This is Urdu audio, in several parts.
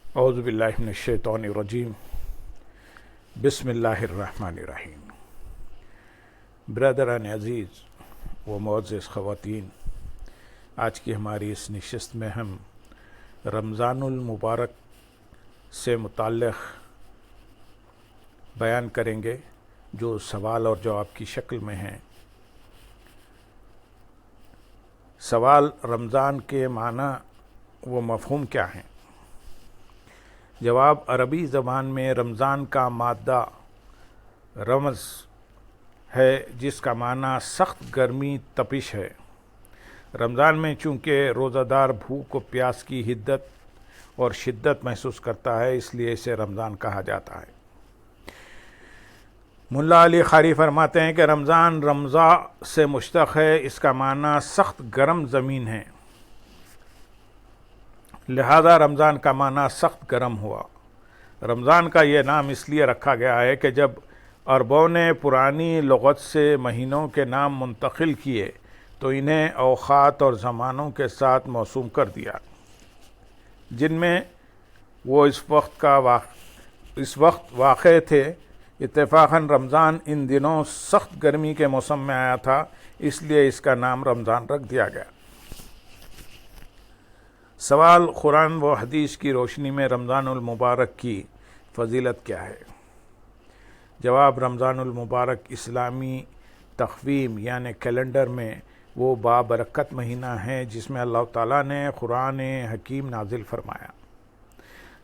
اعوذ باللہ من الشیطان الرجیم بسم اللہ الرحمن الرحیم۔ برادران عزیز و معزز خواتین، آج کی ہماری اس نشست میں ہم رمضان المبارک سے متعلق بیان کریں گے جو سوال اور جواب کی شکل میں ہیں۔ سوال: رمضان کے معنی و مفہوم کیا ہیں؟ جواب: عربی زبان میں رمضان کا مادہ رمض ہے جس کا معنی سخت گرمی تپش ہے۔ رمضان میں چونکہ روزہ دار بھوک و پیاس کی حدت اور شدت محسوس کرتا ہے، اس لیے اسے رمضان کہا جاتا ہے۔ ملا علی قاری فرماتے ہیں کہ رمضان رمضاء سے مشتق ہے، اس کا معنی سخت گرم زمین ہے، لہذا رمضان کا معنی سخت گرم ہوا۔ رمضان کا یہ نام اس لیے رکھا گیا ہے کہ جب عربوں نے پرانی لغت سے مہینوں کے نام منتقل کیے تو انہیں اوقات اور زمانوں کے ساتھ موسوم کر دیا جن میں وہ اس وقت واقع تھے۔ اتفاقاً رمضان ان دنوں سخت گرمی کے موسم میں آیا تھا، اس لیے اس کا نام رمضان رکھ دیا گیا۔ سوال: قرآن و حدیث کی روشنی میں رمضان المبارک کی فضیلت کیا ہے؟ جواب: رمضان المبارک اسلامی تقویم یعنی کیلنڈر میں وہ بابرکت مہینہ ہے جس میں اللہ تعالیٰ نے قرآن حکیم نازل فرمایا۔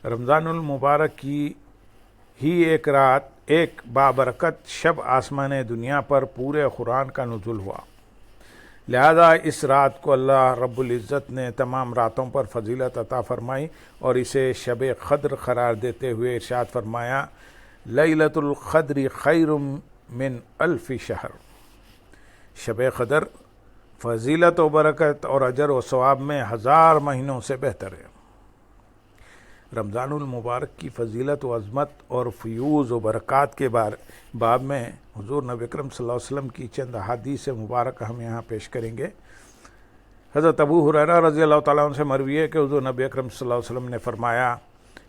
رمضان المبارک کی ہی ایک رات، ایک بابرکت شب آسمان دنیا پر پورے قرآن کا نزول ہوا، لہذا اس رات کو اللہ رب العزت نے تمام راتوں پر فضیلت عطا فرمائی اور اسے شب قدر قرار دیتے ہوئے ارشاد فرمایا: لیلۃ القدر خیر من الف شہر۔ شب قدر فضیلت و برکت اور اجر و ثواب میں 1000 مہینوں سے بہتر ہے۔ رمضان المبارک کی فضیلت و عظمت اور فیوز و برکات کے باب میں حضور نبی اکرم صلی اللہ علیہ وسلم کی چند احادیث مبارک ہم یہاں پیش کریں گے۔ حضرت ابو ہریرہ رضی اللہ تعالیٰ عنہ سے مروی ہے کہ حضور نبی اکرم صلی اللہ علیہ وسلم نے فرمایا: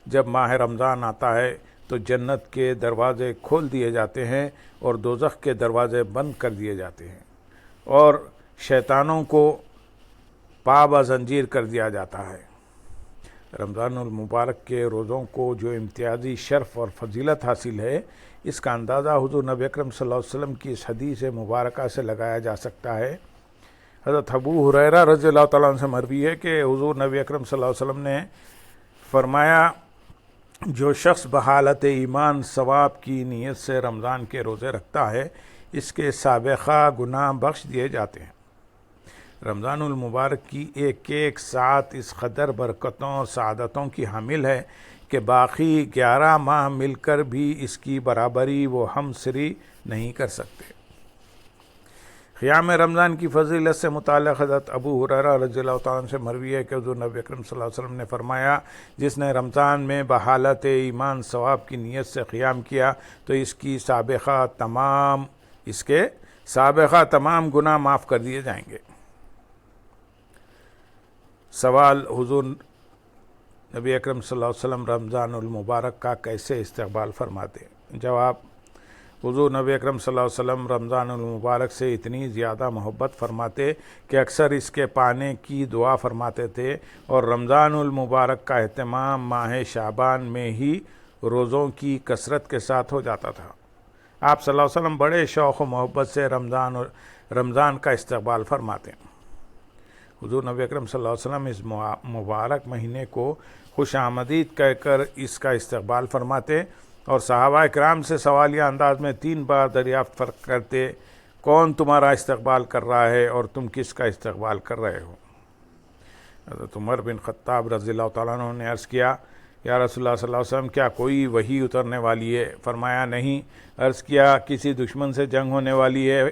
جب ماہ رمضان آتا ہے تو جنت کے دروازے کھول دیے جاتے ہیں اور دوزخ کے دروازے بند کر دیے جاتے ہیں اور شیطانوں کو پابند زنجیر کر دیا جاتا ہے۔ رمضان المبارک کے روزوں کو جو امتیازی شرف اور فضیلت حاصل ہے، اس کا اندازہ حضور نبی اکرم صلی اللہ علیہ وسلم کی اس حدیث مبارکہ سے لگایا جا سکتا ہے۔ حضرت ابو ہریرہ رضی اللہ تعالیٰ عنہ سے مروی ہے کہ حضور نبی اکرم صلی اللہ علیہ وسلم نے فرمایا: جو شخص بحالت ایمان ثواب کی نیت سے رمضان کے روزے رکھتا ہے، اس کے سابقہ گناہ بخش دیے جاتے ہیں۔ رمضان المبارک کی ایک ایک ساعت اس قدر برکتوں اور سعادتوں کی حامل ہے کہ باقی 11 ماہ مل کر بھی اس کی برابری وہ ہم سری نہیں کر سکتے۔ قیام رمضان کی فضیلت سے متعلق حضرت ابو ہریرہ رضی اللہ تعالیٰ عنہ سے مروی ہے کہ حضور نبی اکرم صلی اللہ علیہ وسلم نے فرمایا: جس نے رمضان میں بحالت ایمان ثواب کی نیت سے قیام کیا تو اس کے سابقہ تمام گناہ معاف کر دیے جائیں گے۔ سوال: حضور نبی اکرم صلی اللہ علیہ وسلم رمضان المبارک کا کیسے استقبال فرماتے؟ جواب: حضور نبی اکرم صلی اللہ علیہ وسلم رمضان المبارک سے اتنی زیادہ محبت فرماتے کہ اکثر اس کے پانے کی دعا فرماتے تھے، اور رمضان المبارک کا اہتمام ماہ شعبان میں ہی روزوں کی کثرت کے ساتھ ہو جاتا تھا۔ آپ صلی اللہ علیہ وسلم بڑے شوق و محبت سے رمضان کا استقبال فرماتے ہیں۔ حضور نبی اکرم صلی اللہ علیہ وسلم اس مبارک مہینے کو خوش آمدید کہہ کر اس کا استقبال فرماتے اور صحابہ کرام سے سوالیہ انداز میں 3 بار دریافت کرتے: کون تمہارا استقبال کر رہا ہے اور تم کس کا استقبال کر رہے ہو؟ حضرت عمر بن خطاب رضی اللہ تعالیٰ عنہ نے عرض کیا: یا رسول اللہ صلی اللہ علیہ وسلم، کیا کوئی وحی اترنے والی ہے؟ فرمایا: نہیں۔ عرض کیا: کسی دشمن سے جنگ ہونے والی ہے؟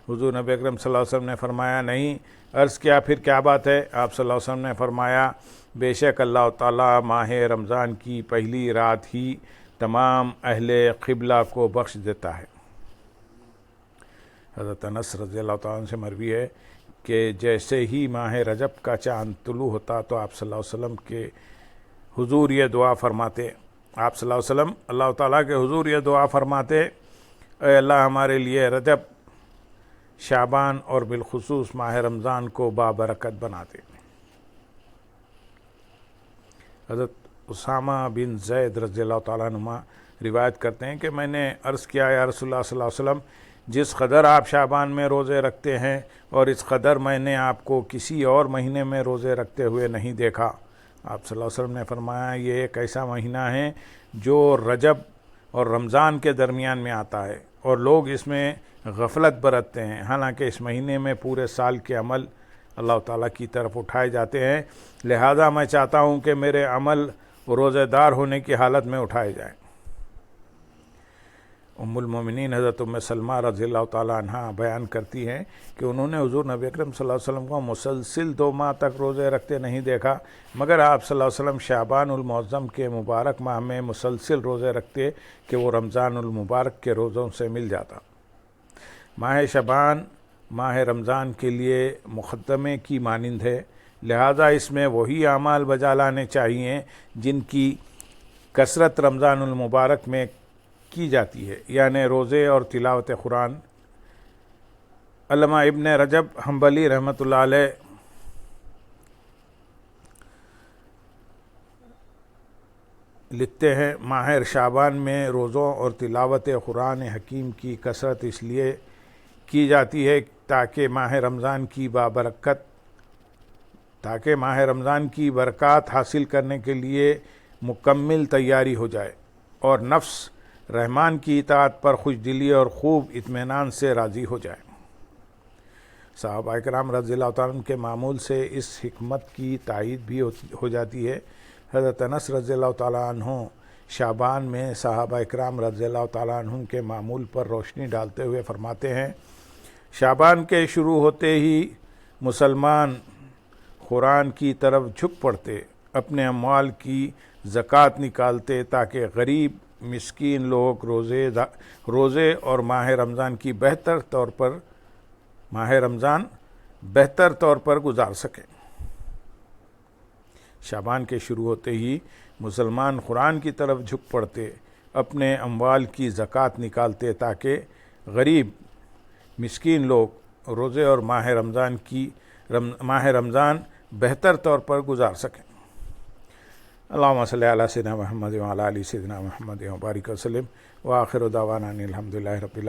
حضور نبی اکرم صلی اللہ علیہ وسلم نے فرمایا: نہیں۔ عرض کیا: پھر کیا بات ہے؟ آپ صلی اللہ علیہ وسلم نے فرمایا: بے شک اللہ تعالیٰ ماہ رمضان کی پہلی رات ہی تمام اہل قبلہ کو بخش دیتا ہے۔ حضرت انس رضی اللہ تعالیٰ عنہ سے مروی ہے کہ جیسے ہی ماہ رجب کا چاند طلوع ہوتا تو آپ صلی اللہ علیہ وسلم کے حضور یہ دعا فرماتے، آپ صلی اللہ علیہ وسلم اللہ تعالیٰ کے حضور یہ دعا فرماتے، اے اللہ ہمارے لیے رجب، شعبان اور بالخصوص ماہ رمضان کو بابرکت بناتے۔ حضرت اسامہ بن زید رضی اللہ تعالیٰ عنہ روایت کرتے ہیں کہ میں نے عرض کیا، یا رسول اللہ صلی اللہ علیہ وسلم، جس قدر آپ شعبان میں روزے رکھتے ہیں اور اس قدر میں نے آپ کو کسی اور مہینے میں روزے رکھتے ہوئے نہیں دیکھا۔ آپ صلی اللہ علیہ وسلم نے فرمایا، یہ ایک ایسا مہینہ ہے جو رجب اور رمضان کے درمیان میں آتا ہے اور لوگ اس میں غفلت برتتے ہیں، حالانکہ اس مہینے میں پورے سال کے عمل اللہ تعالیٰ کی طرف اٹھائے جاتے ہیں، لہذا میں چاہتا ہوں کہ میرے عمل روزہ دار ہونے کی حالت میں اٹھائے جائیں۔ ام المومنین حضرت ام سلمہ رضی اللہ تعالیٰ عنہ بیان کرتی ہیں کہ انہوں نے حضور نبی اکرم صلی اللہ علیہ وسلم کو مسلسل 2 ماہ تک روزے رکھتے نہیں دیکھا، مگر آپ صلی اللہ علیہ وسلم شعبان المعظم کے مبارک ماہ میں مسلسل روزے رکھتے کہ وہ رمضان المبارک کے روزوں سے مل جاتا۔ ماہ شعبان ماہ رمضان کے لیے مقدمے کی مانند ہے، لہذا اس میں وہی اعمال بجا لانے چاہیے جن کی کثرت رمضان المبارک میں کی جاتی ہے، یعنی روزے اور تلاوت قرآن۔ علامہ ابن رجب حنبلی رحمۃ اللہ علیہ لکھتے ہیں، ماہ شعبان میں روزوں اور تلاوت قرآن حکیم کی کثرت اس لیے کی جاتی ہے تاکہ ماہ رمضان کی برکات حاصل کرنے کے لیے مکمل تیاری ہو جائے اور نفس رحمان کی اطاعت پر خوش دلی اور خوب اطمینان سے راضی ہو جائے۔ صحابہ کرام رضی اللہ تعالیٰ عنہ کے معمول سے اس حکمت کی تائید بھی ہو جاتی ہے۔ حضرت انس رضی اللہ تعالیٰ عنہ شعبان میں صحابہ کرام رضی اللہ تعالیٰ عنہ کے معمول پر روشنی ڈالتے ہوئے فرماتے ہیں، شعبان کے شروع ہوتے ہی مسلمان قرآن کی طرف جھک پڑتے، اپنے اموال کی زکوٰۃ نکالتے تاکہ غریب مسکین لوگ روزے اور ماہ رمضان بہتر طور پر گزار سکیں۔ شعبان کے شروع ہوتے ہی مسلمان قرآن کی طرف جھک پڑتے، اپنے اموال کی زکوٰۃ نکالتے تاکہ غریب مسکین لوگ روزے اور ماہ رمضان بہتر طور پر گزار سکیں۔ اللہم صلی علی سیدنا محمد وعلی آل سیدنا محمد وبارک وسلم، وآخر دعوانا ان الحمد للہ رب العالمین۔